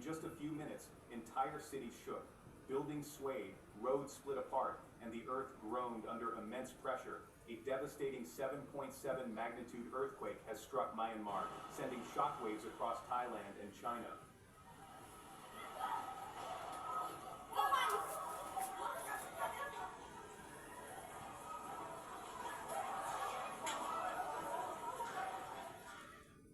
just a few minutes, entire cities shook. Buildings swayed, roads split apart, and the earth groaned under immense pressure. A devastating 7.7 magnitude earthquake has struck Myanmar, sending shockwaves across Thailand and China.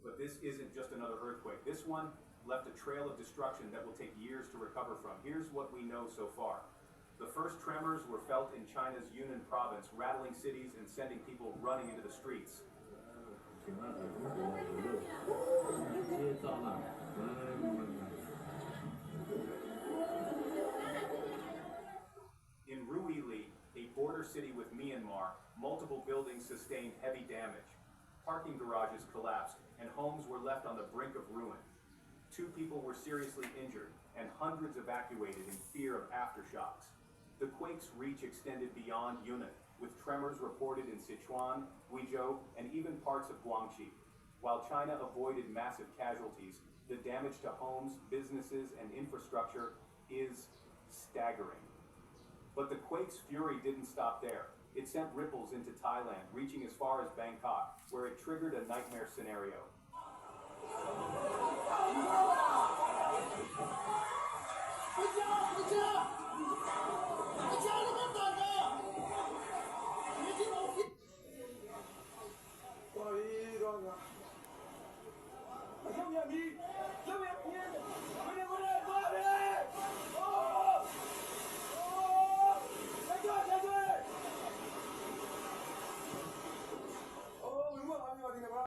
But this isn't just another earthquake. This one left a trail of destruction that will take years to recover from. Here's what we know so far. The first tremors were felt in China's Yunnan province, rattling cities and sending people running into the streets. In Ruili, a border city with Myanmar, multiple buildings sustained heavy damage. Parking garages collapsed, and homes were left on the brink of ruin. 2 people were seriously injured, and hundreds evacuated in fear of aftershocks. The quake's reach extended beyond Yunnan, with tremors reported in Sichuan, Guizhou, and even parts of Guangxi. While China avoided massive casualties, the damage to homes, businesses, and infrastructure is staggering. But the quake's fury didn't stop there. It sent ripples into Thailand, reaching as far as Bangkok, where it triggered a nightmare scenario. Good job!